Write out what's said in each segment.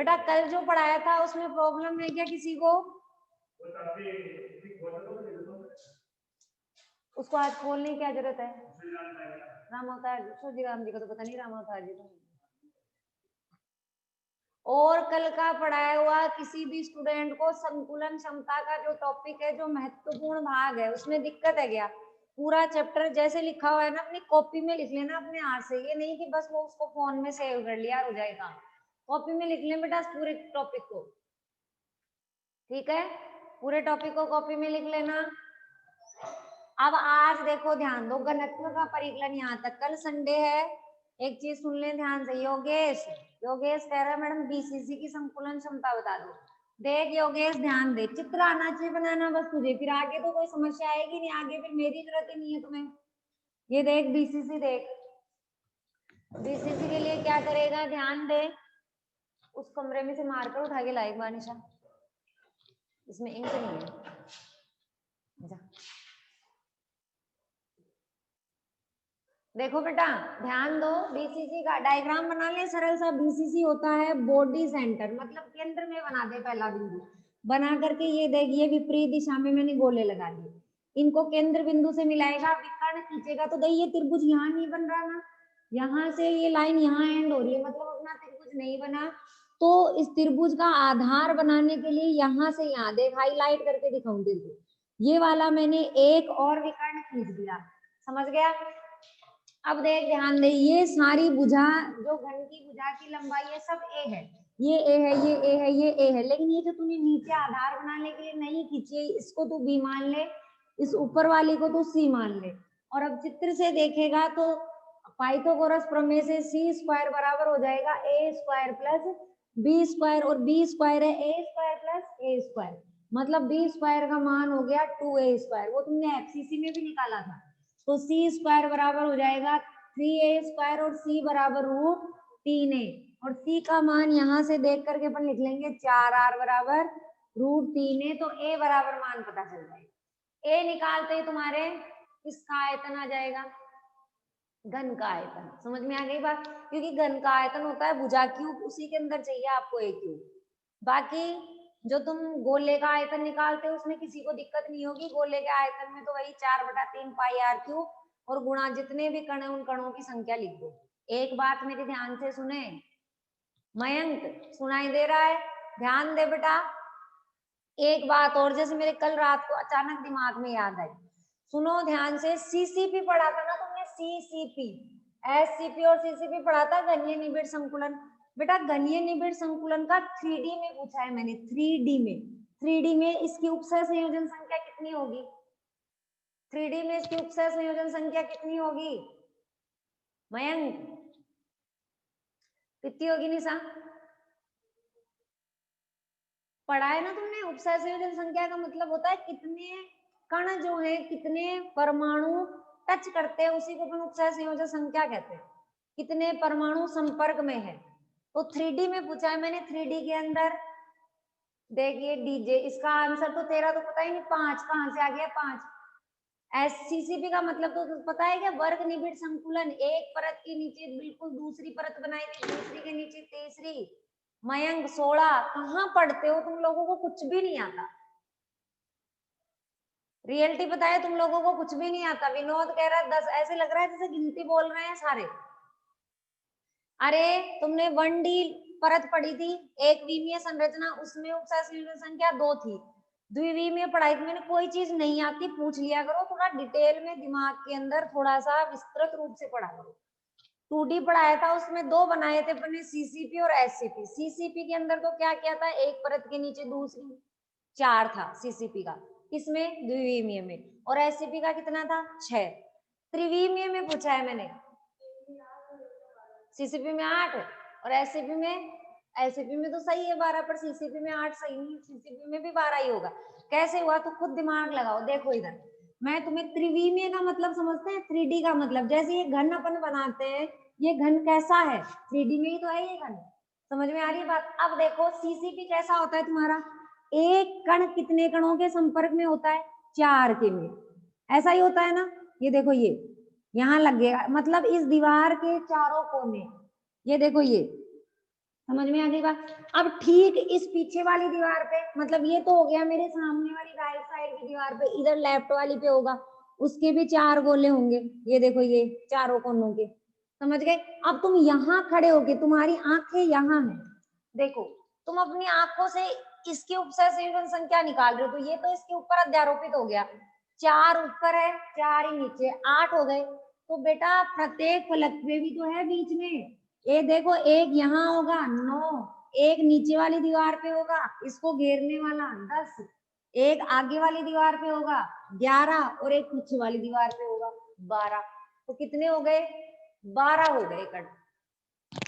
बेटा कल जो पढ़ाया था उसमें प्रॉब्लम है क्या किसी को? उसको आज खोलने की क्या जरूरत है? राम अवतार जी, राम जी का तो पता नहीं, राम अवतार जी तो। और कल का पढ़ाया हुआ किसी भी स्टूडेंट को संकुलन क्षमता का जो टॉपिक है, जो महत्वपूर्ण भाग है, उसमें दिक्कत है क्या? पूरा चैप्टर जैसे लिखा हुआ है ना अपनी कॉपी में लिख लेना अपने हाथ से, ये नहीं कि बस वो उसको फोन में सेव कर लिया हो जाएगा। कॉपी में लिख लें बेटा पूरे टॉपिक को, ठीक है? पूरे टॉपिक को कॉपी में लिख लेना। अब आज देखो ध्यान दो, घनत्व का परिकलन यहाँ तक। कल संडे है, एक चीज सुन ले ध्यान से। योगेश कह रहा है मैडम बीसीसी की संकुलन क्षमता बता दो। देख योगेश ध्यान दे, चित्र आना चाहिए बनाना बस तुझे, फिर आगे तो कोई समस्या आएगी नहीं, आगे फिर मेरी जरूरत ही नहीं है तुम्हें। ये देख बीसीसी, देख बीसीसी के लिए क्या करेगा, ध्यान दे। उस कमरे में से मारकर उठा के लाएगा निशा, इसमें इंक नहीं है। जा। देखो बेटा ध्यान दो, बीसीसी का डायग्राम बना ले सरल सा। बीसीसी होता है बॉडी सेंटर, मतलब केंद्र में बना दे पहला बिंदु। बना करके ये देख, ये विपरीत दिशा में मैंने गोले लगा दिए, इनको केंद्र बिंदु से मिलाएगा, विकर्ण खींचेगा तो ये त्रिभुज यहाँ नहीं बन रहा ना, यहाँ से ये लाइन यहाँ एंड हो रही है, मतलब अपना त्रिभुज नहीं बना। तो इस त्रिभुज का आधार बनाने के लिए यहाँ से यहाँ देख, हाईलाइट करके दिखाऊं त्रिभुज, ये वाला मैंने एक और विकर्ण खींच दिया, समझ गया? अब देख ध्यान दे, ये सारी भुजा जो घन की भुजा की लंबाई है सब ए है, ये ए है, ये ए है, ये ए है, लेकिन ये जो तूने नीचे आधार बनाने के लिए नहीं खींची, इसको तू बी मान ले, इस ऊपर वाली को तू सी मान ले। और अब चित्र से देखेगा तो पाइथागोरस प्रमेय से सी स्क्वायर बराबर हो जाएगा ए स्क्वायर प्लस बी स्क्वायर, और बी स्क्वायर है ए स्क्वायर प्लस ए स्क्वायर, मतलब बी स्क्वायर का मान हो गया 2a स्क्वायर, वो तुमने एफसीसी में भी निकाला था। तो सी स्क्वायर बराबर हो जाएगा 3a स्क्वायर और सी बराबर रूट 3a, और सी का मान यहाँ से देख करके अपन लिख लेंगे 4r बराबर रूट 3a, तो a बराबर मान पता चल जाएगा। a निकालते ही तुम्हारे किसका आयतन आ जाएगा, घन का आयतन। समझ में आ गई बात? क्योंकि घन का आयतन होता है भुजा क्यूब, उसी के अंदर चाहिए आपको a क्यूब। बाकी जो तुम गोले का आयतन निकालते हो उसमें किसी को दिक्कत नहीं होगी, गोले के आयतन में तो वही 4/3 पाई आर क्यूब, और गुणा जितने भी कण है उन कणों की संख्या लिख दो। एक बात मेरी ध्यान से सुने, मयंक सुनाई दे रहा है? ध्यान दे बेटा, एक बात और, जैसे मेरे कल रात को अचानक दिमाग में याद आई, सुनो ध्यान से। सीसीपी पढ़ा था ना तुमने, सीसीपी, एससीपी और सीसीपी पढ़ा था, घनीय निबिड़ संकुलन। बेटा घनीय निबिड़ संकुलन का 3D में पूछा है मैंने, 3D में इसकी उपसय संयोजन संख्या कितनी होगी? 3D में इसकी उपसय संयोजन संख्या कितनी होगी मयंक, कितनी होगी निशा? पढ़ा है ना तुमने, उपसय संयोजन संख्या का मतलब होता है कितने कण जो है, कितने परमाणु टच करते हैं, उसी को अपन उपसय संयोजन संख्या कहते हैं, कितने परमाणु संपर्क में है। तो 3D में पूछा है मैंने, 3D के अंदर देखिए डीजे, इसका आंसर तो तेरा तो पता ही नहीं, 5 कहां से आ गया 5। एससीसीपी का मतलब तो पता है क्या, वर्ग निबिड़ संकुलन, एक परत के नीचे बिल्कुल दूसरी परत बनाई थी, दूसरी के नीचे तीसरी। मयंक 16, कहाँ पढ़ते हो तुम लोगों को कुछ भी नहीं आता, रियलिटी बताए तुम लोगों को कुछ भी नहीं आता। विनोद कह रहा है 10, ऐसे लग रहा है जैसे गिनती बोल रहे हैं सारे। अरे तुमने 1D परत पढ़ी थी, एक विमीय संरचना, उसमें उपसय संयोजन संख्या 2 थी। द्विविमीय पढ़ाई मैंने, कोई चीज नहीं आती पूछ लिया करो, थोड़ा डिटेल में दिमाग के अंदर थोड़ा सा विस्तृत रूप से पढ़ा करो। 2D पढ़ाया था, उसमें 2 बनाए थे अपने, सीसीपी और एससीपी। सीसीपी के अंदर तो क्या किया था, एक परत के नीचे दूसरी, 4 था सीसीपी का, किसमें, द्विविमीय में। और एससीपी का कितना था, 6। त्रिविमीय में पूछा है मैंने, सीसीपी में 8 और एससीपी में तो सही है 12, पर सीसीपी में 8 सही नहीं, सीसीपी में भी 12 ही होगा। कैसे हुआ तो खुद दिमाग लगाओ। देखो इधर मैं तुम्हें त्रिविमीय का मतलब समझते हैं, 3D का मतलब, जैसे ये घन अपन बनाते हैं, ये घन कैसा है, 3D में ही तो है ये घन, समझ में आ रही है बात? अब देखो सीसीपी कैसा होता है तुम्हारा, एक कण कितने कणों के संपर्क में होता है, 4 के में, ऐसा ही होता है ना। ये देखो ये यहाँ लग गया, मतलब इस दीवार के चारों कोने, ये देखो ये, समझ में आ गई बात। अब ठीक इस पीछे वाली दीवार पे, मतलब ये तो हो गया मेरे सामने वाली राइट साइड की दीवार पे, इधर लेफ्ट वाली पे होगा, उसके भी 4 गोले होंगे, ये देखो ये चारों कोनों के, समझ गए। अब तुम यहाँ खड़े होके, तुम्हारी आंखें यहाँ है, देखो तुम अपनी आंखों से इसके उपसय संयोजन संख्या निकाल रहे हो, तो ये तो इसके ऊपर अध्यारोपित हो गया, 4 ऊपर है 4 ही नीचे, 8 हो गए। तो बेटा प्रत्येक फलक पे भी तो है बीच में, ये देखो एक यहाँ होगा 9, एक नीचे वाली दीवार पे होगा इसको घेरने वाला 10, एक आगे वाली दीवार पे होगा 11 और एक पीछे वाली दीवार पे होगा 12। तो कितने हो गए? 12 हो गए कट।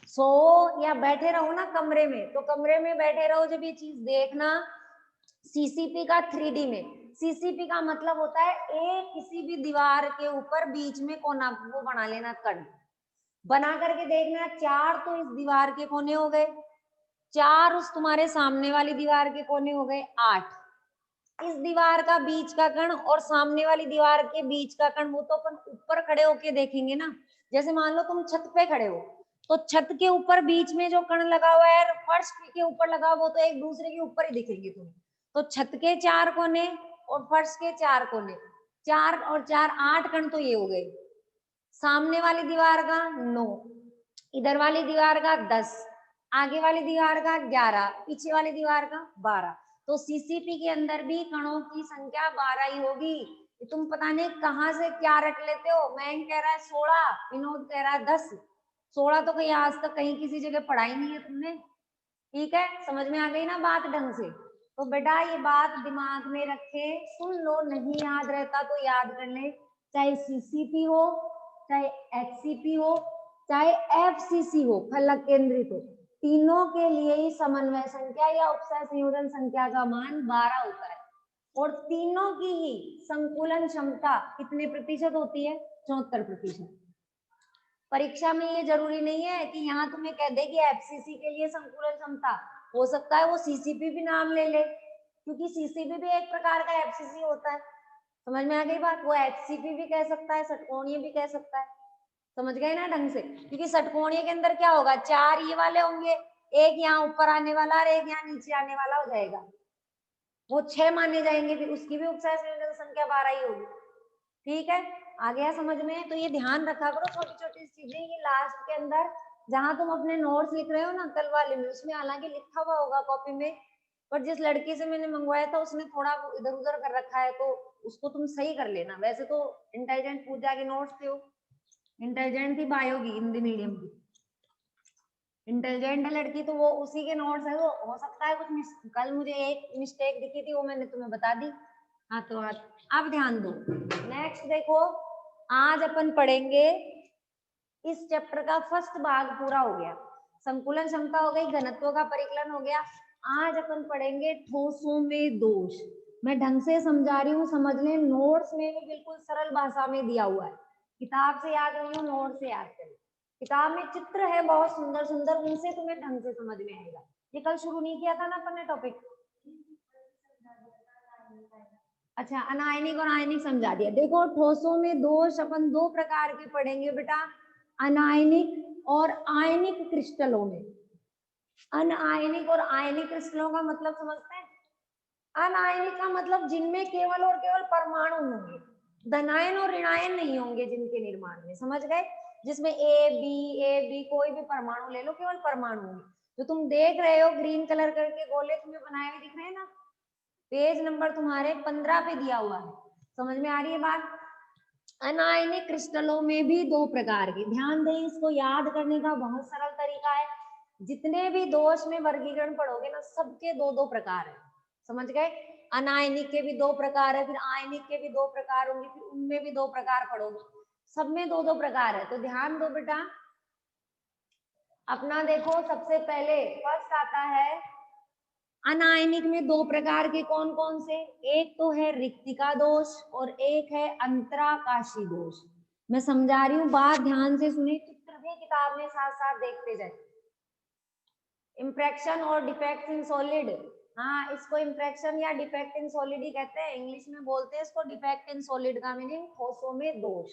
सो या बैठे रहो ना कमरे में, तो कमरे में बैठे रहो जब ये चीज देखना, सीसीपी का 3D में, सीसीपी का मतलब होता है एक किसी भी दीवार के ऊपर बीच में कोना वो बना लेना, कण बना करके देखना, 4 तो इस दीवार के कोने हो गए, 4 उस तुम्हारे सामने वाली दीवार के कोने हो गए, 8 इस दीवार का बीच का कण और सामने वाली दीवार के बीच का कण, वो तो अपन ऊपर खड़े होके देखेंगे ना, जैसे मान लो तुम छत पे खड़े हो, तो छत के ऊपर बीच में जो कण लगा हुआ है फर्श के ऊपर लगा हुआ, वो तो एक दूसरे के ऊपर ही दिखेंगे तुम्हें। तो छत के 4 कोने और फर्श के 4 कोने, 4 और 4 8 कण तो ये हो गए, सामने वाली दीवार का 9, इधर वाली दीवार का 10, आगे वाली दीवार का 11, पीछे वाली दीवार का 12। तो सीसीपी के अंदर भी कणों की संख्या 12 ही होगी। तुम पता नहीं कहाँ से क्या रट लेते हो, मैं कह रहा है 16, विनोद कह रहा है 10, 16 तो कहीं आज तक कहीं किसी जगह पढ़ाई नहीं है तुमने। ठीक है, समझ में आ गई ना बात ढंग से। तो बेटा ये बात दिमाग में रखे, सुन लो, नहीं याद रहता तो याद कर ले, चाहे सीसीपी हो, चाहे एचसीपी हो, चाहे एफसीसी हो, फलक केंद्रित हो, तीनों के लिए ही समन्वय संख्या या उपसय संयोजन संख्या का मान 12 होता है, और तीनों की ही संकुलन क्षमता कितने प्रतिशत होती है? 74%। परीक्षा में ये जरूरी नहीं है कि यहाँ तुम्हें कह दे कि एफसीसी के लिए संकुलन क्षमता, हो सकता है वो सीसीपी भी नाम ले ले, क्योंकि सीसीपी भी एक प्रकार का एफसीसी होता है। समझ में आ गई बात? वो एचसीपी भी कह सकता है, षटकोणीय भी कह सकता है। समझ गए ना ढंग से? क्योंकि षटकोणीय के अंदर क्या होगा, 4 ये वाले होंगे, एक यहाँ ऊपर आने वाला और एक यहाँ नीचे आने वाला हो जाएगा, वो 6 माने जाएंगे, फिर उसकी भी उपसय संयोजन संख्या 12 ही होगी। ठीक है, आ गया समझ में? तो ये ध्यान रखा करो छोटी छोटी चीजें, ये लास्ट के अंदर जहां तुम अपने नोट्स लिख रहे हो ना कल वाले में, उसमें हालांकि लिखा हुआ होगा कॉपी में, पर जिस लड़की से मैंने मंगवाया था उसने थोड़ा इधर उधर कर रखा है, तो उसको तुम सही कर लेना। वैसे तो इंटेलिजेंट पूजा के नोट्स थे, इंटेलिजेंट थी बायो की, हिंदी मीडियम की, इंटेलिजेंट है लड़की, तो वो उसी के नोट्स है, तो हो सकता है कुछ कल मुझे एक मिस्टेक दिखी थी, वो मैंने तुम्हें बता दी। हाँ तो अब ध्यान दो, नेक्स्ट देखो, आज अपन पढ़ेंगे इस चैप्टर का फर्स्ट भाग पूरा हो गया, संकुलन क्षमता हो गई, घनत्व का परिकलन हो गया। आज अपन पढ़ेंगे ठोसों में दोष। मैं ढंग से समझा रही हूँ, समझ लें, नोट्स में भी बिल्कुल सरल भाषा में दिया हुआ है, किताब से याद नहीं हो, नोट से याद करें। किताब में चित्र है बहुत सुंदर सुंदर, उनसे तुम्हें ढंग से समझ में आएगा। ये कल शुरू नहीं किया था ना अपन ने टॉपिक? अच्छा, अनायनिक और आयनिक समझा दिया। देखो ठोसों में दोष अपन 2 प्रकार के पढ़ेंगे बेटा, अनायनिक और आयनिक क्रिस्टलों में। अनायनिक और आयनिक क्रिस्टलों का मतलब समझते हैं? अनायनिक का मतलब जिनमें केवल और केवल परमाणु होंगे, धनायन और ऋणायन नहीं होंगे जिनके निर्माण में, समझ गए? जिसमें ए बी कोई भी परमाणु ले लो, केवल परमाणु होंगे। जो तुम देख रहे हो ग्रीन कलर करके गोले तुम्हें बनाए हुए दिख रहे हैं ना, पेज नंबर तुम्हारे 15 पे दिया हुआ है। समझ में आ रही है बात? अनायनिक क्रिस्टलों में भी 2 प्रकार के, ध्यान दें, इसको याद करने का बहुत सरल तरीका है। जितने भी दोष में वर्गीकरण पढ़ोगे ना, सबके 2-2 प्रकार है, समझ गए? अनायनिक के भी 2 प्रकार है, फिर आयनिक के भी 2 प्रकार होंगे, फिर उनमें भी 2 प्रकार पढ़ोगे, सब में 2-2 प्रकार है। तो ध्यान दो बेटा, अपना देखो सबसे पहले फर्स्ट आता है अनायनिक में 2 प्रकार के, कौन कौन से? एक तो है रिक्तिका दोष और एक है अंतराकाशी दोष। मैं समझा रही हूँ, बात ध्यान से सुने, चित्र भी किताब में साथ साथ देखते जाए। इम्प्रेक्शन और डिफेक्ट इन सॉलिड, हाँ इसको इम्प्रेक्शन या डिफेक्ट इन सॉलिड ही कहते हैं, इंग्लिश में बोलते हैं इसको डिफेक्ट इन सॉलिड का मीनिंग ठोसों में दोष,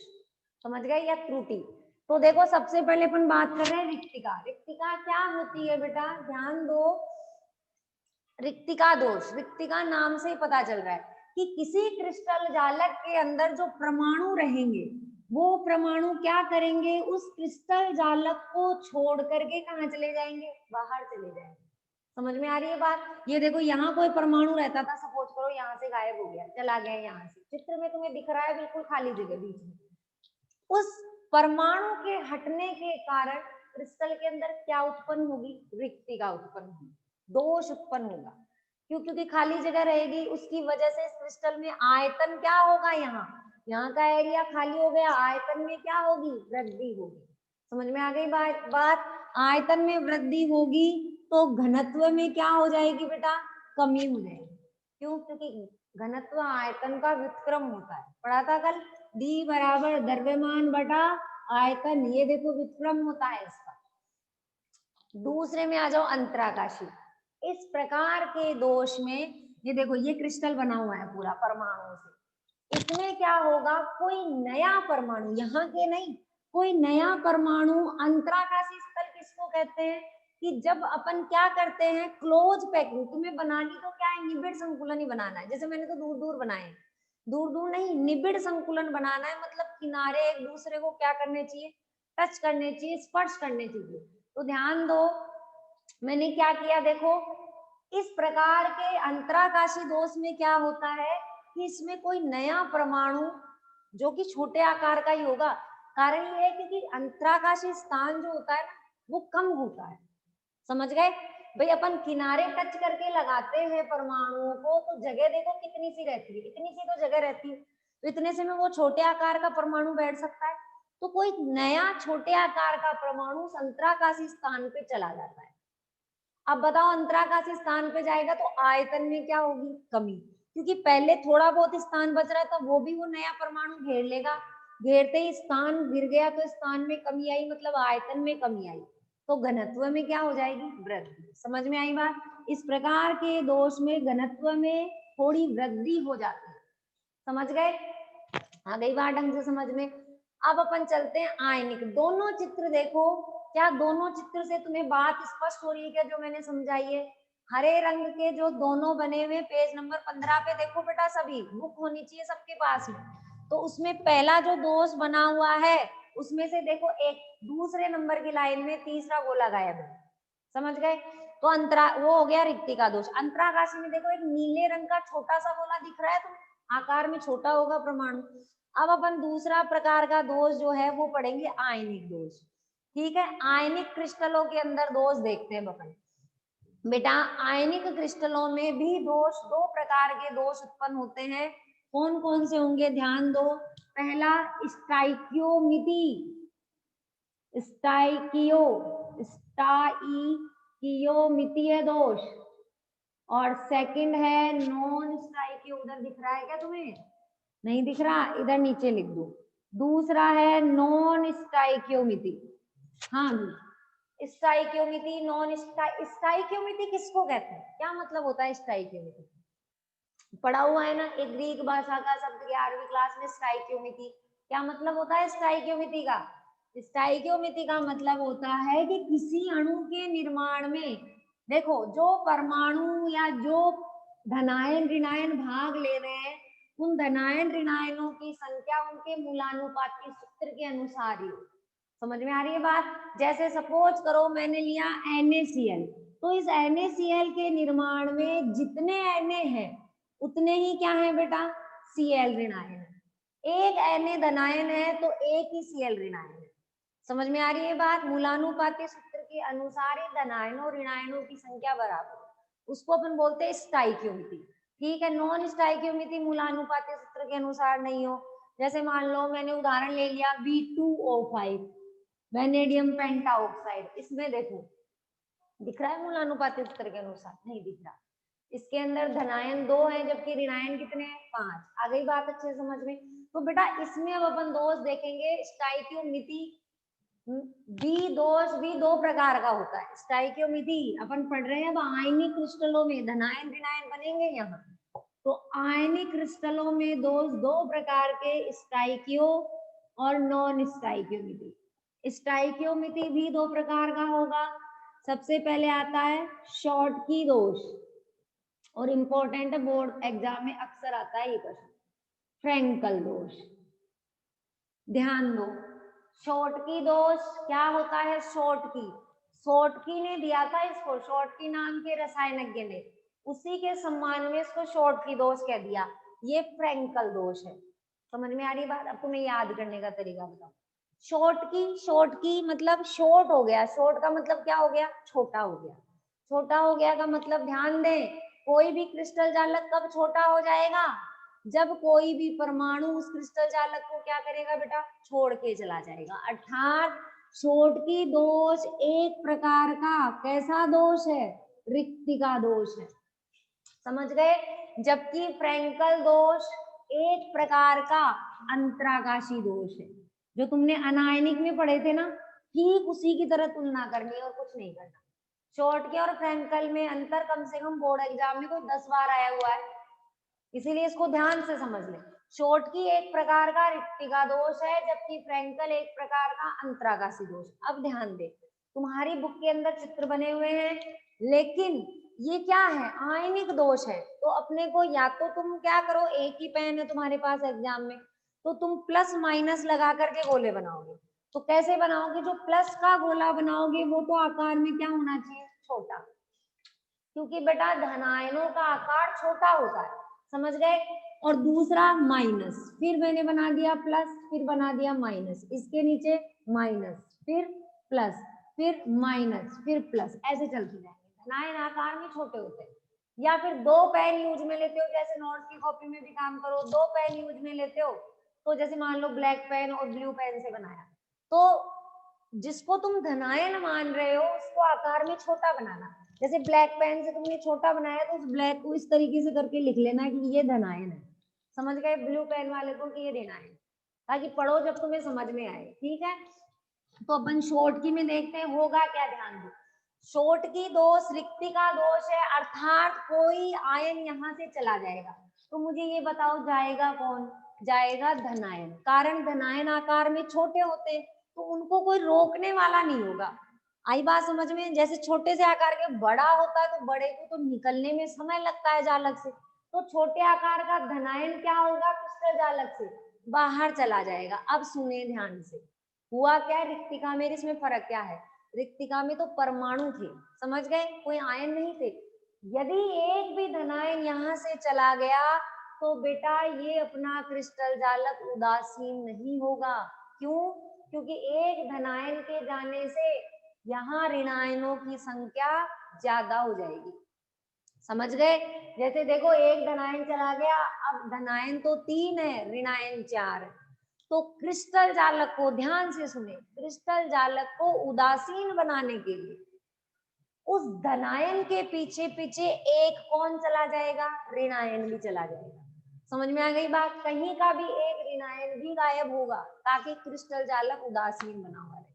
समझ गए, या त्रुटि। तो देखो सबसे पहले अपन बात कर रहे हैं रिक्तिका। रिक्तिका क्या होती है बेटा, ध्यान दो। रिक्तिका दोष, रिक्तिका नाम से ही पता चल रहा है कि किसी क्रिस्टल जालक के अंदर जो परमाणु रहेंगे वो परमाणु क्या करेंगे, उस क्रिस्टल जालक को छोड़ करके कहाँ चले जाएंगे, बाहर चले जाएंगे। समझ में आ रही है बात। ये देखो यहाँ कोई परमाणु रहता था, सपोज करो यहाँ से गायब हो गया, चला गया यहाँ से, चित्र में तुम्हें दिख रहा है बिल्कुल खाली जगह बीच में। उस परमाणु के हटने के कारण क्रिस्टल के अंदर क्या उत्पन्न होगी, रिक्तिका उत्पन्न होगी, दोष उत्पन्न होगा। क्यों, क्योंकि खाली जगह रहेगी, उसकी वजह से इस क्रिस्टल में आयतन क्या होगा, यहाँ का एरिया खाली हो गया, आयतन में क्या होगी, वृद्धि होगी। समझ में आ गई बात। आयतन में वृद्धि होगी तो घनत्व में क्या हो जाएगी बेटा, कमी हो जाएगी। क्यों, क्योंकि घनत्व आयतन का व्युत्क्रम होता है, पढ़ा था कल, D बराबर द्रव्यमान बटा आयतन, ये देखो व्युत्क्रम होता है इसका। दूसरे में आ जाओ अंतराकाशी। इस प्रकार के दोष में ये देखो ये क्रिस्टल बना हुआ है पूरा परमाणुओं से, इसमें क्या होगा, कोई नया परमाणु, यहाँ के नहीं, कोई नया परमाणु, अंतराकाशी स्थल किसको कहते हैं, कि जब अपन क्या करते हैं, क्लोज पैकिंग, तुम्हें बनानी तो क्या है, निबिड़ संकुलन ही बनाना है। जैसे मैंने तो दूर दूर बनाए, दूर दूर नहीं, निबिड़ संकुलन बनाना है, मतलब किनारे एक दूसरे को क्या करने चाहिए, टच करने चाहिए, स्पर्श करने चाहिए। तो ध्यान दो मैंने क्या किया, देखो इस प्रकार के अंतराकाशी दोष में क्या होता है कि इसमें कोई नया परमाणु जो कि छोटे आकार का ही होगा, कारण ये है क्योंकि अंतराकाशी स्थान जो होता है ना वो कम होता है। समझ गए भाई, अपन किनारे टच करके लगाते हैं परमाणुओं को तो जगह देखो कितनी सी रहती है, इतनी सी तो जगह रहती है, तो इतने से में वो छोटे आकार का परमाणु बैठ सकता है। तो कोई नया छोटे आकार का परमाणु अंतराकाशी स्थान पे चला जाता है। अब बताओ अंतराकाशी स्थान पे जाएगा तो आयतन में क्या होगी, कमी, क्योंकि पहले थोड़ा बहुत स्थान बच रहा था, वो भी वो नया परमाणु घेर लेगा, घेरते ही स्थान गिर गया तो स्थान में कमी आई, मतलब आयतन में कमी आई, तो घनत्व में क्या हो जाएगी, वृद्धि। समझ में आई बात। इस प्रकार के दोष में घनत्व में थोड़ी वृद्धि हो जाती है। समझ गए, आ गई बात ढंग से समझ में। अब अपन चलते हैं आयनिक। दोनों चित्र देखो, क्या दोनों चित्र से तुम्हें बात स्पष्ट हो रही है क्या, जो मैंने समझाई है। हरे रंग के जो दोनों बने हुए पेज नंबर 15 पे देखो बेटा, सभी बुक होनी चाहिए सबके पास में। तो उसमें पहला जो दोष बना हुआ है उसमें से देखो एक दूसरे नंबर की लाइन में तीसरा गोला गायब है। समझ गए, तो अंतरा वो हो गया रिक्तिका दोष। अंतराकाशी में देखो एक नीले रंग का छोटा सा गोला दिख रहा है, तुम्हें आकार में छोटा होगा परमाणु। अब अपन दूसरा प्रकार का दोष जो है वो पढ़ेंगे आयनिक दोष। ठीक है, आयनिक क्रिस्टलों के अंदर दोष देखते हैं अपन। बेटा आयनिक क्रिस्टलों में भी दोष, दो प्रकार के दोष उत्पन्न होते हैं। कौन कौन से होंगे, ध्यान दो। पहला स्टाइकियोमिति, स्टाइकियोमितीय दोष, और सेकंड है नॉन स्टाइकियो। उधर दिख रहा है क्या तुम्हें, नहीं दिख रहा, इधर नीचे लिख दो। दूसरा है नॉन स्टाइकियोमिति। हाँ स्टाइकियोमिति, नॉन स्टाइकियोमिति किसको कहते हैं, क्या मतलब होता है स्टाइकियोमिति, पढ़ा हुआ है ना, एक ग्रीक भाषा का शब्द 11वीं क्लास में स्टाइकियोमिति। क्या मतलब होता है स्टाइकियोमिति का, स्टाइकियोमिति का मतलब होता है कि किसी अणु के निर्माण में देखो जो परमाणु या जो धनायन ऋणायन भाग ले रहे हैं, उन धनायन ऋणायनों की संख्या उनके मूलानुपाती सूत्र के अनुसार ही। समझ में आ रही है बात। जैसे सपोज करो मैंने लिया NaCl, तो इस NaCl के निर्माण में जितने Na है उतने ही क्या है बेटा, Cl ऋणायन। एक Na धनायन है तो एक ही Cl ऋणायन है। समझ में आ रही है बात। मूलानुपाती सूत्र के अनुसार ही धनायनों ऋणायनों की संख्या बराबर, उसको अपन बोलते हैं स्टाइकियोमिति। ठीक है, नॉन स्टाइकियोमिति मूलानुपाती सूत्र के अनुसार नहीं हो। जैसे मान लो मैंने उदाहरण ले लिया V2O5 वेनेडियम पेंटाऑक्साइड, इसमें देखो दिख रहा है मूलानुपाती सूत्र के अनुसार, नहीं दिख रहा। इसके अंदर धनायन 2 है जबकि ऋणायन कितने हैं, 5। आ गई बात अच्छे समझ में। तो बेटा इसमें अब अपन दोष देखेंगे स्टाइकियोमिति। दोष भी दो प्रकार का होता है। स्टाइकियोमिति अपन पढ़ रहे हैं अब आयनिक क्रिस्टलों में धनायन ऋणायन बनेंगे यहाँ, तो आयनिक क्रिस्टलों में दोष दो प्रकार के, स्टाइकियो और नॉन स्टाइकियोमिति। स्टाइकियोमिति भी दो प्रकार का होगा। सबसे पहले आता है शॉर्टकी दोष, और इम्पोर्टेंट है, बोर्ड एग्जाम में अक्सर आता है ये क्वेश्चन, फ्रैंकल दोष। ध्यान दो, शॉर्टकी दोष क्या होता है? शॉर्टकी ने दिया था इसको, शॉर्टकी नाम के रसायनज्ञ ने, उसी के सम्मान में इसको शॉर्टकी दोष कह दिया। ये फ्रैंकल दोष है। समझ में आ रही बात? अब तुम्हें याद करने का तरीका बताओ। शॉर्टकी मतलब शॉर्ट हो गया, शॉर्ट का मतलब क्या हो गया? छोटा हो गया। छोटा हो गया का मतलब, ध्यान दें, कोई भी क्रिस्टल जालक कब छोटा हो जाएगा? जब कोई भी परमाणु उस क्रिस्टल जालक को क्या करेगा बेटा? छोड़ के चला जाएगा। अर्थात शॉर्टकी दोष एक प्रकार का कैसा दोष है? रिक्तिका दोष है। समझ गए? जबकि फ्रैंकल दोष एक प्रकार का अंतराकाशी दोष है। जो तुमने अनायनिक में पढ़े थे ना, ठीक उसी की तरह तुलना करनी और कुछ नहीं करना। शॉर्टकी और फ्रैंकल में अंतर कम से कम बोर्ड एग्जाम में कोई 10 बार आया हुआ है, इसीलिए इसको ध्यान से समझ ले। शॉर्टकी एक प्रकार का रिक्तिका दोष है, जबकि फ्रैंकल एक प्रकार का अंतराकाशी दोष। अब ध्यान दे, तुम्हारी बुक के अंदर चित्र बने हुए हैं, लेकिन ये क्या है? आयनिक दोष है। तो अपने को या तो तुम क्या करो, एक ही पेन है तुम्हारे पास एग्जाम में, तो तुम प्लस माइनस लगा करके गोले बनाओगे। तो कैसे बनाओगे? जो प्लस का गोला बनाओगे वो तो आकार में क्या होना चाहिए? छोटा, क्योंकि बेटा धनायनों का आकार छोटा होता है। समझ गए? और दूसरा माइनस, फिर मैंने बना दिया प्लस, फिर बना दिया माइनस, इसके नीचे माइनस, फिर प्लस, फिर माइनस, फिर प्लस, ऐसे चलते जाएंगे। धनायन आकार में छोटे होते हैं। या फिर दो पेन यूज में लेते हो, जैसे नोट्स की कॉपी में भी काम करो, दो पेन यूज में लेते हो, तो जैसे मान लो ब्लैक पेन और ब्लू पेन से बनाया, तो जिसको तुम धनायन मान रहे हो उसको आकार में छोटा बनाना। जैसे ब्लैक पेन से तुमने छोटा बनाया, तो उस ब्लैक को इस तरीके से करके लिख लेना कि ये धनायन है। समझ गए? ब्लू पेन वाले को कि ये ऋणायन, ताकि पढ़ो जब तुम्हें समझ में आए। ठीक है? तो अपन शॉर्टकी में देखते हैं होगा क्या, ध्यान दो। शॉर्टकी दोष रिक्तिका दोष है, अर्थात कोई आयन यहाँ से चला जाएगा। तो मुझे ये बताओ, जाएगा कौन? जाएगा धनायन। कारण धनायन आकार में छोटे होते हैं, तो उनको कोई रोकने वाला नहीं होगा। आई बात समझ में? जैसे छोटे से आकार के बड़ा होता है, तो बड़े को तो निकलने में समय लगता है जालक से, तो छोटे आकार का धनायन क्या होगा? क्रिस्टल जालक से बाहर चला जाएगा। अब सुने ध्यान से, हुआ क्या रिक्तिका में? इसमें फर्क क्या है? रिक्तिका में तो परमाणु थे, समझ गए? कोई आयन नहीं थे। यदि एक भी धनायन यहाँ से चला गया तो बेटा ये अपना क्रिस्टल जालक उदासीन नहीं होगा। क्यों? क्योंकि एक धनायन के जाने से यहाँ ऋणायनों की संख्या ज्यादा हो जाएगी। समझ गए? जैसे देखो, एक धनायन चला गया, अब धनायन तो 3 है, ऋणायन 4 है। तो क्रिस्टल जालक को, ध्यान से सुने, क्रिस्टल जालक को उदासीन बनाने के लिए उस धनायन के पीछे पीछे एक कौन चला जाएगा? ऋणायन भी चला जाएगा। समझ में आ गई बात? कहीं का भी एक ऋणायन भी गायब होगा, ताकि क्रिस्टल जालक उदासीन बना हुआ रहे।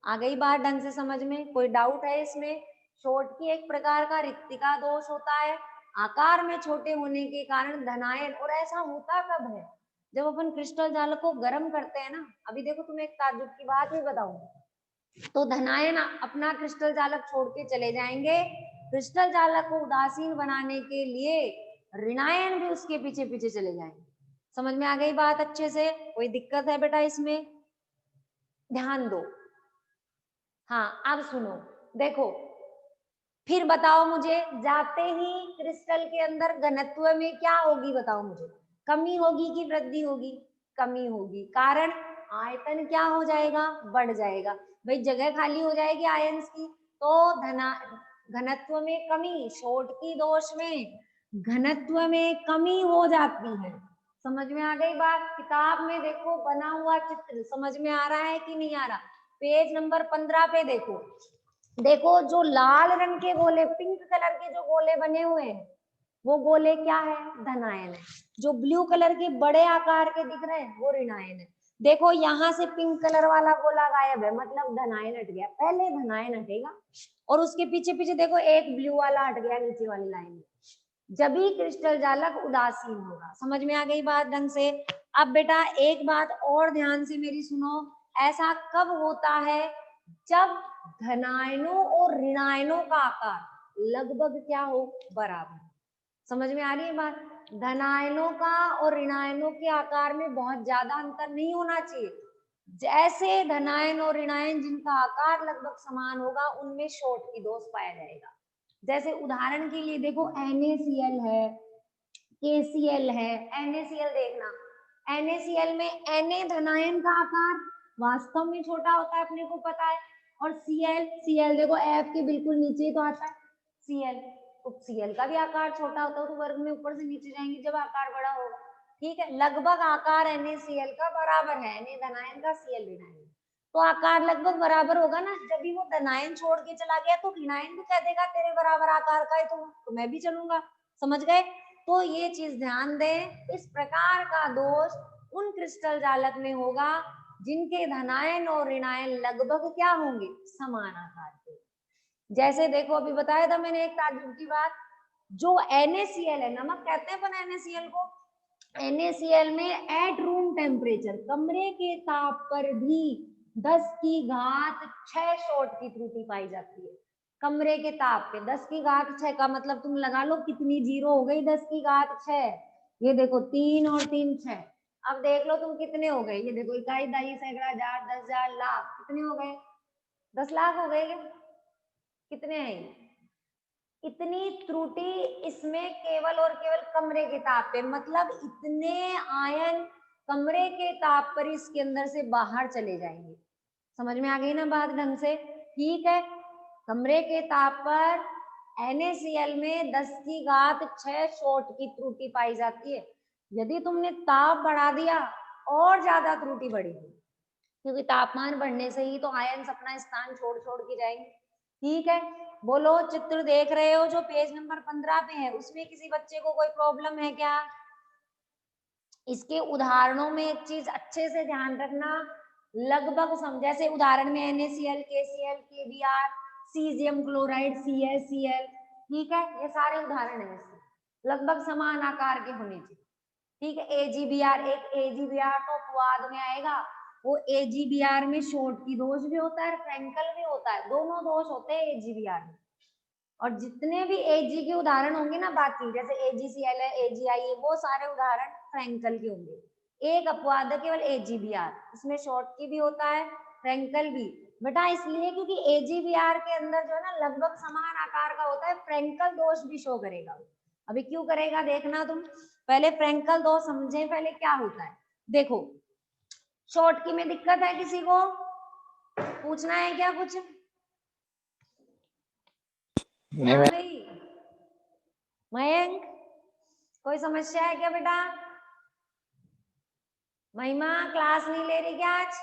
आ गई बात ढंग से समझ में? कोई डाउट है इसमें? शॉर्टकी एक प्रकार का रिक्तिका दोष होता है, आकार में छोटे होने के कारण धनायन। और ऐसा होता कब है? जब अपन क्रिस्टल जालक को गर्म करते हैं ना। अभी देखो, तुम्हें एक ताज्जुब की बात भी बताऊंगी। तो धनायन अपना क्रिस्टल जालक छोड़ के चले जाएंगे, क्रिस्टल जालक को उदासीन बनाने के लिए ऋणायन भी उसके पीछे पीछे चले जाएंगे। समझ में आ गई बात अच्छे से? कोई दिक्कत है बेटा इसमें? ध्यान दो। हाँ, अब सुनो, देखो, फिर बताओ मुझे, जाते ही क्रिस्टल के अंदर घनत्व में क्या होगी? बताओ मुझे, कमी होगी कि वृद्धि होगी? कमी होगी। कारण आयतन क्या हो जाएगा? बढ़ जाएगा। भाई जगह खाली हो जाएगी आयंस की, तो घनत्व में कमी। शॉर्टकी दोष में घनत्व में कमी हो जाती है। समझ में आ गई बात? किताब में देखो बना हुआ चित्र, समझ में आ रहा है कि नहीं आ रहा? पेज नंबर 15 पे देखो। देखो, जो लाल रंग के गोले, पिंक कलर के जो गोले बने हुए हैं, वो गोले क्या है? धनायन है। जो ब्लू कलर के बड़े आकार के दिख रहे हैं, वो ऋणायन है। देखो, यहाँ से पिंक कलर वाला गोला गायब है, मतलब धनायन हट गया। पहले धनायन हटेगा और उसके पीछे पीछे देखो एक ब्लू वाला हट गया नीचे वाली लाइन में, जब भी क्रिस्टल जालक उदासीन होगा। समझ में आ गई बात ढंग से? अब बेटा एक बात और ध्यान से मेरी सुनो, ऐसा कब होता है? जब धनायनों और ऋणायनों का आकार लगभग क्या हो? बराबर। समझ में आ रही है बात? धनायनों का और ऋणायनों के आकार में बहुत ज्यादा अंतर नहीं होना चाहिए। जैसे धनायन और ऋणायन जिनका आकार लगभग समान होगा उनमें शॉर्ट की दोष पाया जाएगा। जैसे उदाहरण के लिए देखो NaCl है, KCl है। NaCl देखना, NaCl में Na धनायन का आकार वास्तव में छोटा होता है, अपने को पता है। और Cl देखो F के बिल्कुल नीचे ही तो आता है Cl, तो Cl का भी आकार छोटा होता है, तो वर्ग में ऊपर से नीचे जाएंगे जब आकार बड़ा होगा। ठीक है, लगभग आकार NaCl का बराबर है, Na धनायन का, Cl ऋणायन, तो आकार लगभग बराबर होगा ना। जब भी वो धनायन छोड़ के चला गया तो ऋणायन भी कह देगा तेरे बराबर आकार का है तो मैं भी चलूंगा। समझ गए? तो ये चीज ध्यान दें, इस प्रकार का दोष उन क्रिस्टल जालक में होगा जिनके धनायन और ऋणायन लगभग क्या होंगे? समान आकार के। जैसे देखो अभी बताया था मैंने एक ताज्जुब की बात, जो NaCl है, नमक कहते हैं अपन NaCl को, NaCl में एट रूम टेम्परेचर, कमरे के ताप पर भी 10 की घात 6 शॉर्ट की त्रुटि पाई जाती है। कमरे के ताप पे 10 की घात 6 का मतलब तुम लगा लो कितनी जीरो हो गई, 10 की घात 6। ये देखो 3 और 3 6। अब देख लो तुम कितने हो गए, ये देखो इकाई, दहाई, सैकड़ा, हजार, 10,000, लाख, कितने हो गए? 10 लाख हो गए क्या? कितने हैं? इतनी त्रुटि इसमें केवल और केवल कमरे के ताप पे, मतलब इतने आयन कमरे के ताप पर इसके अंदर से बाहर चले जाएंगे। समझ में आ गई ना बात ढंग से? ठीक है, कमरे के ताप पर NaCl में 10 की घात 6 शॉर्ट की त्रुटि पाई जाती है। यदि तुमने ताप बढ़ा दिया और ज्यादा त्रुटि बढ़ेगी, क्योंकि तापमान बढ़ने से ही तो आयन अपना स्थान छोड़ छोड़ के जाएंगे। ठीक है, बोलो, चित्र देख रहे हो जो पेज नंबर 15 पे है, उसमें किसी बच्चे को कोई प्रॉब्लम है क्या? इसके उदाहरणों में एक चीज अच्छे से ध्यान रखना, लगभग जैसे उदाहरण में NaCl, KCl, KBr, caesium chloride, CaCl, ठीक है, ये सारे उदाहरण है इसके, लगभग समान आकार के होने चाहिए। ठीक है, AgBr, एक AgBr तो अपवाद में आएगा, वो AgBr में शॉर्ट की दोष भी होता है, फ्रैंकल भी होता है, दोनों दोष होते हैं AgBr में। और जितने भी Ag के उदाहरण होंगे ना, बाकी जैसे AgCl है, AgI है, वो सारे उदाहरण फ्रैंकल के होंगे। एक अपवाद है केवल AgBr, इसमें शॉर्ट की भी होता है, फ्रैंकल भी। बेटा इसलिए क्योंकि AgBr के अंदर जो है ना लगभग समान आकार का होता है, फ्रैंकल दोष भी शो करेगा। अभी क्यों करेगा देखना तुम, पहले फ्रैंकल दोष समझे पहले क्या होता है। देखो, शॉर्ट की में दिक्कत है किसी को? पूछना है क्या कुछ? नहीं मैं भाई मयंक, कोई समस्या है क्या बेटा? महिमा क्लास नहीं ले रही क्या आज?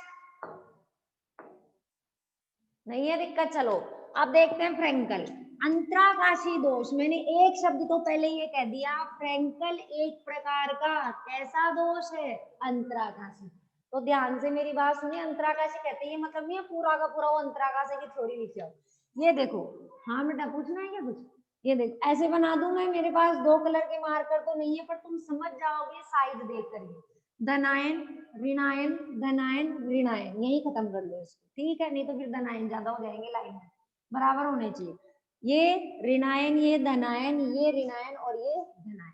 नहीं है दिक्कत, चलो अब देखते हैं फ्रैंकल। अंतराकाशी दोष, मैंने एक शब्द तो पहले ये कह दिया, फ्रैंकल एक प्रकार का कैसा दोष है? अंतराकाशी। तो ध्यान से मेरी बात सुनिए, अंतराकाशी कहते हैं ये मतलब नहीं है पूरा का पूरा वो अंतराकाशी की थ्योरी लिख जाओ। ये देखो, हाँ बेटा पूछना है क्या कुछ? ये देखो ऐसे बना दूं मैं, मेरे पास 2 कलर के मार्कर तो नहीं है, पर तुम समझ जाओगे साइड देख करके, धनायन ऋणायन, धनायन ऋणायन, यही खत्म कर लो इसको। ठीक है, नहीं तो फिर धनायन ज्यादा हो जाएंगे, लाइन में बराबर होने चाहिए। ये ऋणायन, ये धनायन, ये ऋणायन और ये धनायन।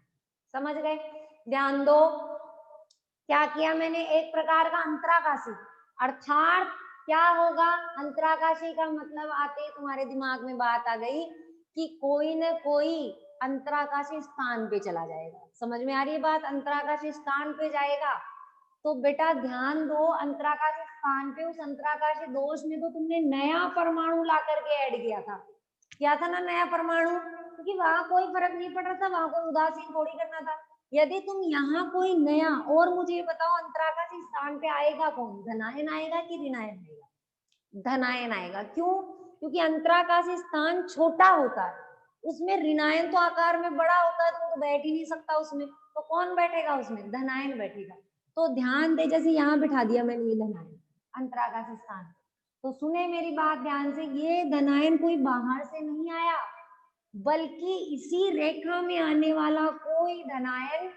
समझ गए? ध्यान दो, क्या किया मैंने? एक प्रकार का अंतराकाशी, अर्थात क्या होगा? अंतराकाशी का मतलब आते ही तुम्हारे दिमाग में बात आ गई कि कोई न कोई अंतराकाशी स्थान पे चला जाएगा। समझ में आ रही है बात? अंतराकाशी स्थान पे जाएगा तो बेटा ध्यान दो, अंतराकाशी स्थान पे उस अंतराकाशी दोष में तो तुमने नया परमाणु ला करके ऐड किया था ना नया परमाणु, क्योंकि वहां कोई फर्क नहीं पड़ रहा था, वहां कोई उदासीन थोड़ी करना था। यदि तुम यहाँ कोई नया, और मुझे ये बताओ अंतराकाशी स्थान पे आएगा कौन? धनायन आएगा कि ऋणायन आएगा? धनायन आएगा। क्यों? क्योंकि अंतराकाशी स्थान छोटा होता है, उसमें ऋणायन तो आकार में बड़ा होता है, तो वो तो बैठ ही नहीं सकता उसमें, तो कौन बैठेगा उसमें? धनायन बैठेगा। तो ध्यान दे, जैसे यहाँ बिठा दिया मैंने ये धनायन अंतराकाशी स्थान, तो सुने मेरी बात ध्यान से, ये धनायन कोई बाहर से नहीं आया, बल्कि इसी रेखा में आने वाला कोई धनायन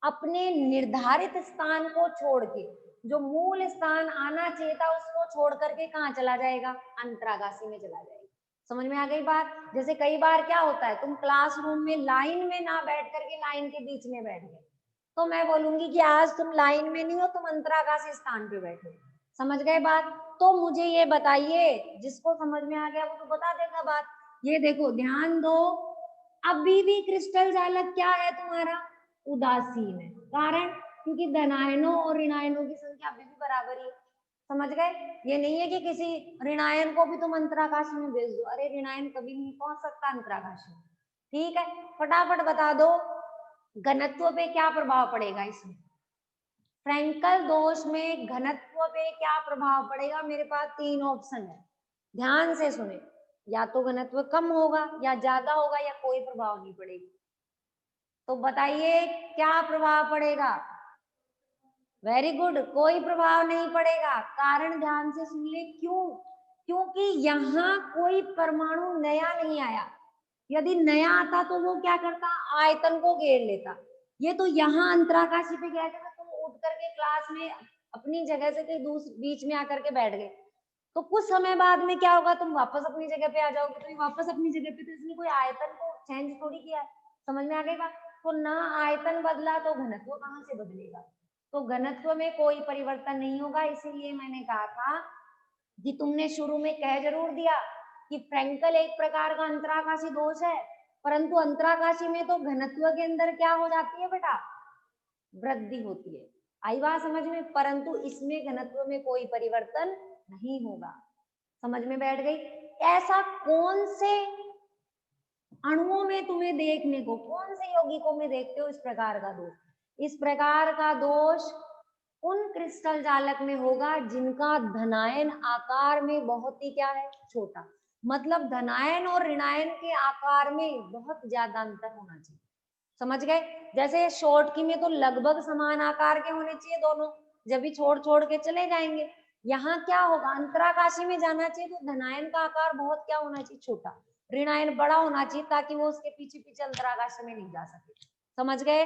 अपने निर्धारित स्थान को छोड़ के, जो मूल स्थान आना चाहिए था उसको छोड़ करके कहाँ चला जाएगा, अंतरागासी में चला जाएगा। समझ में आ गई बात। जैसे कई बार क्या होता है, तुम क्लासरूम में लाइन में ना बैठ करके लाइन के बीच में बैठ गए, तो मैं बोलूंगी कि आज तुम लाइन में नहीं हो, तुम अंतरागासी स्थान पे बैठे। समझ गए बात। तो मुझे ये बताइए, जिसको समझ में आ गया वो तो बता देगा बात। ये देखो ध्यान दो, अभी भी क्रिस्टल जालक क्या है तुम्हारा, उदासीन है। कारण क्योंकि धनायनों और ऋणायनों की संख्या अभी भी बराबर ही है। समझ गए। ये नहीं है कि किसी ऋणायन को भी तुम अंतराकाश में भेज दो, अरे ऋणायन कभी नहीं पहुंच सकता अंतराकाश में। ठीक है, फटाफट बता दो घनत्व पे क्या प्रभाव पड़ेगा इसमें। फ्रैंकल दोष में घनत्व पे क्या प्रभाव पड़ेगा, मेरे पास 3 ऑप्शन है, ध्यान से सुने। या तो घनत्व कम होगा या ज्यादा होगा या कोई प्रभाव नहीं पड़ेगा। तो बताइए क्या प्रभाव पड़ेगा। वेरी गुड, कोई प्रभाव नहीं पड़ेगा। कारण ध्यान से सुन ले, क्यों, क्योंकि यहाँ कोई परमाणु नया नहीं आया। यदि नया आता तो वो क्या करता, आयतन को घेर लेता। ये तो यहाँ अंतराकाशी पे गया था, तुम उठ करके क्लास में अपनी जगह से कहीं दूसरे बीच में आकर के बैठ गए, तो कुछ समय बाद में क्या होगा, तुम वापस अपनी जगह पे आ जाओगे। तो वापस अपनी जगह पे, तो इसने कोई आयतन को चेंज थोड़ी किया है। समझ में आ गई बात। तो ना आयतन बदला तो घनत्व कहाँ से बदलेगा। तो घनत्व में कोई परिवर्तन नहीं होगा। इसीलिए मैंने कहा था कि तुमने शुरू में कह जरूर दिया कि फ्रैंकल एक प्रकार का अंतराकाशी दोष है, परंतु अंतराकाशी में तो घनत्व के अंदर क्या हो जाती है बेटा, वृद्धि होती है। आई बात समझ में। परंतु इसमें घनत्व में कोई परिवर्तन नहीं होगा। समझ में बैठ गई। ऐसा कौन से अणुओं में तुम्हें देखने को, कौन से यौगिकों में देखते हो इस प्रकार का दोष। इस प्रकार का दोष उन क्रिस्टल जालक में होगा जिनका धनायन आकार में बहुत ही क्या है, छोटा। मतलब धनायन और ऋणायन के आकार में बहुत ज्यादा अंतर होना चाहिए। समझ गए। जैसे शॉर्ट की में तो लगभग समान आकार के होने चाहिए दोनों, जब भी छोड़ छोड़ के चले जाएंगे। यहाँ क्या होगा, अंतराकाशी में जाना चाहिए तो धनायन का आकार बहुत क्या होना चाहिए, छोटा। ऋणायन बड़ा होना चाहिए ताकि वो उसके पीछे पीछे अंतराकाशी में नहीं जा सके। समझ गए।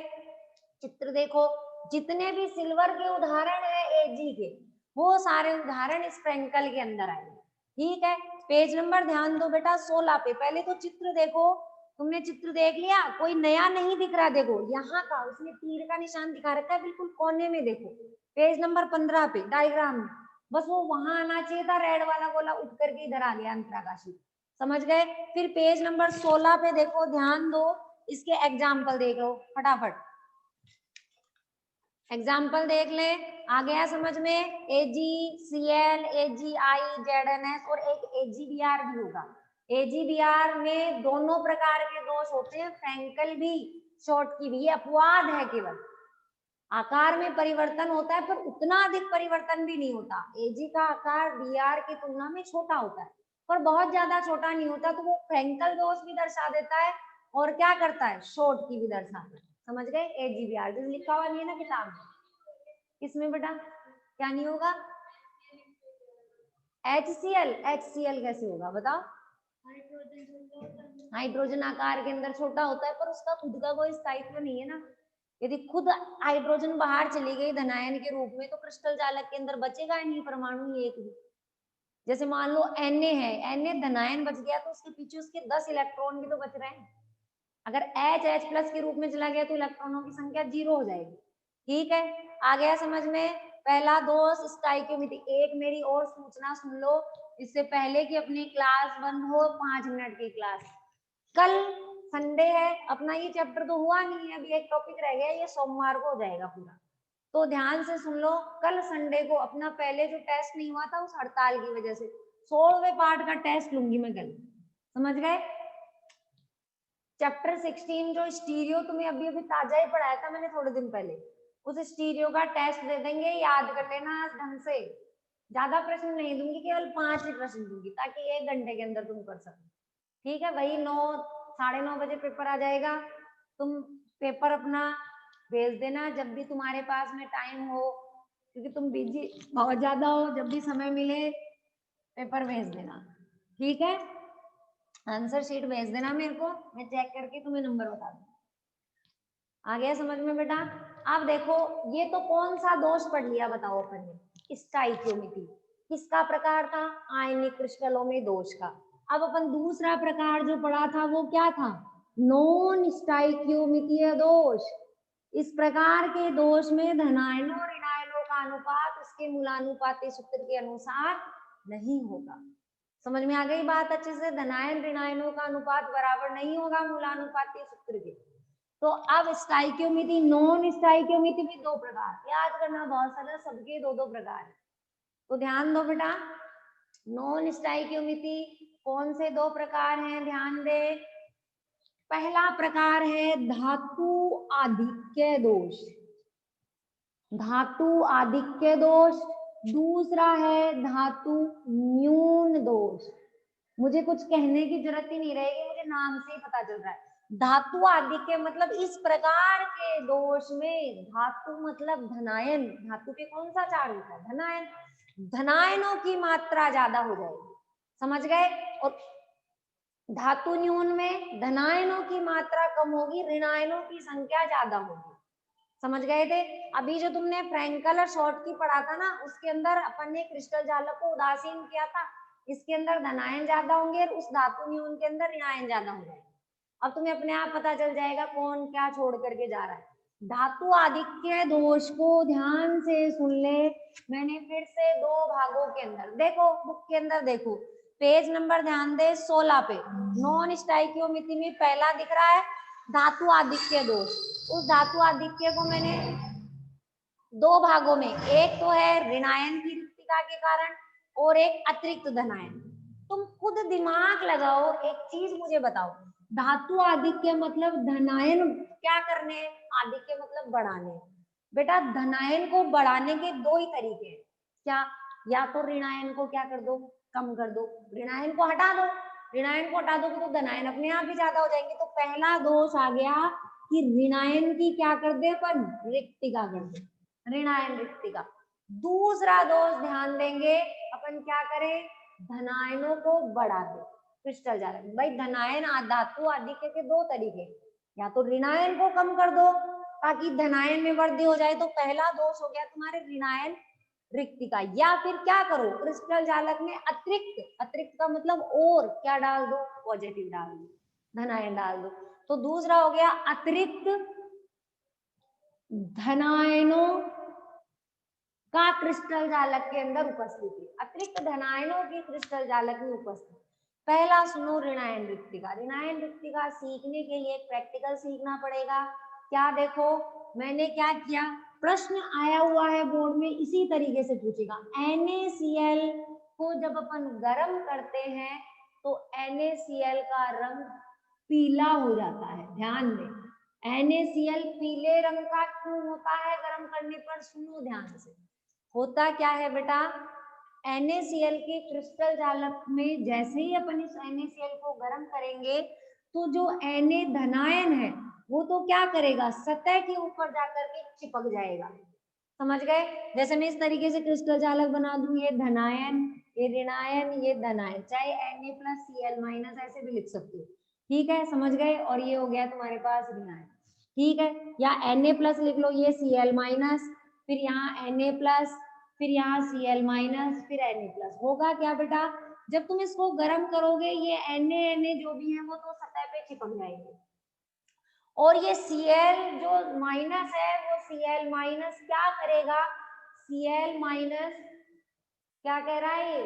चित्र देखो, जितने भी सिल्वर के उदाहरण है एजी के, वो सारे उदाहरण इस फ्रैंकल के अंदर आएंगे। ठीक है, पेज नंबर ध्यान दो बेटा 16 पे। पहले तो चित्र देखो, तुमने चित्र देख लिया, कोई नया नहीं दिख रहा। देखो यहाँ का उसने तीर का निशान दिखा रखा है, बिल्कुल कोने में देखो पेज नंबर 15 पे डायग्राम में। बस वो वहां आना चाहिए था, रेड वाला गोला उठ करके इधर आ गया अंतराकाशी। समझ गए। फिर पेज नंबर 16 पे देखो, ध्यान दो, इसके एग्जाम्पल देख लो फटाफट। एग्जाम्पल देख ले, आ गया समझ में। AgCl, AgI, और एक AgBr भी होगा। AgBr में दोनों प्रकार के दोष होते हैं, फ्रैंकल भी शॉर्ट की भी। ये अपवाद है, केवल आकार में परिवर्तन होता है, पर उतना अधिक परिवर्तन भी नहीं होता। Ag का आकार Br की तुलना में छोटा होता है, पर बहुत ज्यादा छोटा नहीं होता। तो वो फ्रैंकल दोष भी दर्शा देता है और क्या करता है, शॉर्ट की भी दर्शाता है। समझ गए। AgBr जो लिखा हुआ नहीं है ना किताब में, किसमें बेटा, क्या नहीं होगा, HCl कैसे होगा बताओ। हाइड्रोजन आकार के अंदर छोटा होता है, पर उसका खुद का कोई स्थायित्व नहीं है ना। यदि खुद हाइड्रोजन बाहर चली गई धनायन के रूप में, तो क्रिस्टल जालक के अंदर बचेगा ही नहीं परमाणु ही एक भी। जैसे मान लो Na है, Na धनायन बच गया तो उसके पीछे उसके 10 इलेक्ट्रॉन भी तो बच रहे हैं। अगर H के रूप में चला गया तो इलेक्ट्रॉनों की संख्या 0 हो जाएगी। ठीक है, आ गया समझ में। पहला दोष स्टाइकियोमेट्री। एक मेरी और सूचना सुन लो, इससे पहले कि अपनी क्लास बंद हो, 5 मिनट की क्लास। कल संडे है, अपना ये चैप्टर तो हुआ नहीं है, अभी एक टॉपिक रह गया, ये सोमवार को हो जाएगा पूरा। तो ध्यान से सुन लो, कल संडे को अपना पहले जो टेस्ट नहीं हुआ था उस हड़ताल की वजह से 16वें पार्ट का टेस्ट लूंगी मैं कल। समझ गए। चैप्टर 16 जो स्टीरियो तुम्हें अभी अभी ताजा ही पढ़ाया था मैंने थोड़े दिन पहले, उस स्टीरियो का टेस्ट दे देंगे, याद कर लेना ढंग से। ज्यादा प्रश्न नहीं दूंगी, केवल 5 ही प्रश्न दूंगी, ताकि 1 घंटे के अंदर तुम कर सको। ठीक है, वही 9 साढ़े 9 बजे पेपर आ जाएगा। तुम पेपर अपना भेज देना जब भी तुम्हारे पास में टाइम हो, क्योंकि तुम बिजी बहुत ज्यादा हो, जब भी समय मिले पेपर भेज देना। ठीक है, आंसर शीट भेज देना मेरे को, मैं चेक करके तुम्हें नंबर बता दूँ। आ गया समझ में बेटा? अब देखो ये तो कौन सा दोष पढ़ लिया बताओ अपन ने, स्टाइक्योमिटी। किसका प्रकार था? आयनिक क्रिस्टलों में दोष का। अब अपन दूसरा प्रकार जो पढ़ा था वो क्या था? नॉन स्टाइक्योमितीय दोष। इस प्रकार के दोष में धनायनों और ऋणायनों का अनुपात उसके मूलानुपाती सूत्र के अनुसार नहीं होगा। समझ में आ गई बात अच्छे से? धनायन ऋणायनों का अनुपात बराबर नहीं होगा मूलानुपाती सूत्र के। तो अब स्टाइक्योमिति, नॉन स्टाइक्योमिति भी दो प्रकार, याद करना बहुत सारा, सबके दो दो प्रकार है। तो ध्यान दो बेटा, नॉन स्टाइक्योमिति कौन से दो प्रकार हैं, ध्यान दे। पहला प्रकार है धातु आधिक्य दोष, धातु आधिक्य दोष। दूसरा है धातु न्यून दोष। मुझे कुछ कहने की जरूरत ही नहीं रहेगी, मुझे नाम से ही पता चल रहा है। धातु आधिक्य मतलब इस प्रकार के दोष में धातु मतलब धनायन, धातु के कौन सा चार्ज होता है? धनायन। धनायनों की मात्रा ज्यादा हो जाएगी, समझ गए? और धातु न्यून में धनायनों की मात्रा कम होगी, ऋणायनों की संख्या ज्यादा होगी। समझ गए थे? अभी जो तुमने फ्रैंकल और शॉर्ट की पढ़ा था ना, उसके अंदर अपन ने क्रिस्टल जालक को उदासीन किया था। इसके अंदर धनायन ज्यादा होंगे और उस धातु न्यून के अंदर ऋणायन ज्यादा हो जाएंगे। अब तुम्हें अपने आप पता चल जाएगा कौन क्या छोड़ करके जा रहा है। धातु आधिक्य दोष को ध्यान से सुन ले। मैंने फिर से दो भागों के अंदर देखो, बुक के अंदर देखो, पेज नंबर ध्यान दे 16 पे। नॉन स्टाइक्योमिति में पहला दिख रहा है धातु आधिक्य दोष। उस धातु आधिक्य को मैंने दो भागों में, एक तो है ऋणायन की रिक्तिका के कारण और एक अतिरिक्त धनायन। तुम खुद दिमाग लगाओ, एक चीज मुझे बताओ, धातु आधिक्य मतलब धनायन क्या करने, आधिक्य मतलब बढ़ाने। बेटा धनायन को बढ़ाने के दो ही तरीके हैं, क्या? या तो ऋणायन को क्या कर दो, कम कर दो, ऋणायन को हटा दो। ऋणायन को हटा दोगे तो धनायन अपने आप ही ज्यादा हो जाएंगे। तो पहला दोष आ गया कि ऋणायन की क्या कर दे अपन, रिक्तिका कर दे, ऋणायन रिक्तिका। दूसरा दोष ध्यान देंगे अपन, क्या करें, धनायनों को बढ़ा दे क्रिस्टल जालक। भाई धनायन धातु आधिक्य के दो तरीके, या तो ऋणायन को कम कर दो ताकि धनायन में वृद्धि हो जाए, तो पहला दोष हो गया तुम्हारे ऋणायन रिक्तिका। या फिर क्या करो, क्रिस्टल जालक में अतिरिक्त, अतिरिक्त का मतलब और क्या डाल दो, पॉजिटिव डाल दो, धनायन डाल दो। तो दूसरा हो गया अतिरिक्त धनायनों का क्रिस्टल जालक के अंदर उपस्थिति, अतिरिक्त धनायनों की क्रिस्टल जालक में उपस्थिति। पहला सुनो ऋणायन रिक्तिका। ऋणायन रिक्तिका सीखने के लिए प्रैक्टिकल सीखना पड़ेगा। क्या देखो मैंने क्या किया, प्रश्न आया हुआ है बोर्ड में, इसी तरीके से पूछेगा। NaCl को जब अपन गर्म करते हैं तो NaCl का रंग पीला हो जाता है, ध्यान दें। NaCl पीले रंग का क्यों होता है गर्म करने पर? सुनो ध्यान से। होता क्या है बेटा, NaCl के क्रिस्टल जालक में जैसे ही अपन इस NaCl को गर्म करेंगे तो जो Na धनायन है वो तो क्या करेगा, सतह के ऊपर जाकर के चिपक जाएगा। समझ गए? जैसे मैं इस तरीके से क्रिस्टल जालक बना दूं, ये धनायन, ये ऋणायन, ये धनायन, चाहे Na+Cl- ऐसे भी लिख सकते हो, ठीक है? समझ गए? और ये हो गया तुम्हारे पास ऋणायन, ठीक है? या Na+ लिख लो, ये Cl-, फिर यहाँ Na+, फिर यहाँ Cl-, फिर Na+। होगा क्या बेटा, जब तुम इसको गर्म करोगे ये Na जो भी है वो तो सतह पे चिपक जाएंगे, और ये Cl जो माइनस है वो Cl- क्या करेगा, Cl- क्या कह रहा है ये,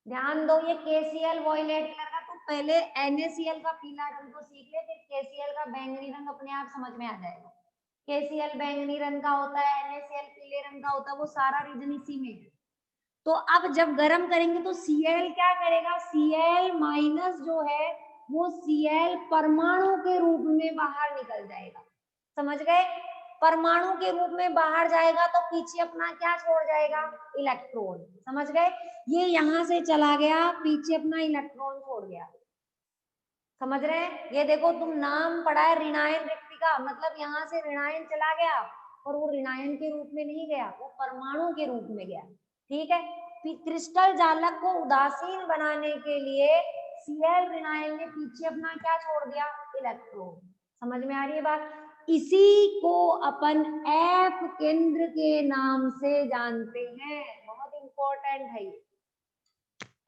ध्यान दो, ये KCl वॉयलेट कलर का। तो पहले NaCl का पीला रंग को सीख ले, फिर KCl का बैंगनी रंग अपने आप समझ में आ जाएगा। KCl बैंगनी रंग का होता है, NaCl पीले रंग का होता है, वो सारा रीजन इसी में है। तो अब जब गर्म करेंगे तो Cl क्या करेगा, Cl- जो है वो Cl परमाणु के रूप में बाहर निकल जाएगा। समझ गए? परमाणु के रूप में बाहर जाएगा तो पीछे अपना क्या छोड़ जाएगा, इलेक्ट्रॉन। समझ गए? ये यहां से चला गया, पीछे अपना इलेक्ट्रॉन छोड़ गया। समझ रहे हैं? ये देखो तुम नाम पढ़ा है ऋणायन रिक्तिका, मतलब यहाँ से ऋणायन चला गया और वो ऋणायन के रूप में नहीं गया, वो परमाणु के रूप में गया, ठीक है? क्रिस्टल जालक को उदासीन बनाने के लिए Cl ऋणायन ने पीछे अपना क्या छोड़ दिया, इलेक्ट्रॉन। समझ में आ रही है बात? इसी को अपन एफ केंद्र के नाम से जानते हैं, बहुत इंपॉर्टेंट है ये।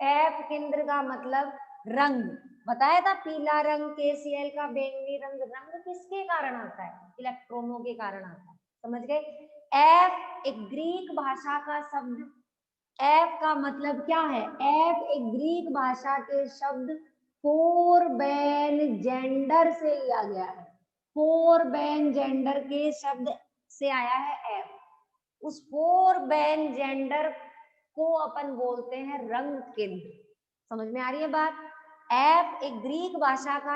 एफ केंद्र का मतलब रंग, बताया था पीला रंग KCl का बैंगनी रंग, रंग किसके कारण आता है? इलेक्ट्रॉनों के कारण आता है, समझ गए? एफ एक ग्रीक भाषा का शब्द, एफ का मतलब क्या है? एफ एक ग्रीक भाषा के शब्द फोर बेन जेंडर से लिया गया है, फोर बेन जेंडर के शब्द से आया है एफ। उस फोर बेन जेंडर को अपन बोलते हैं रंग केंद्र। समझ में आ रही है बात? एफ एक ग्रीक भाषा का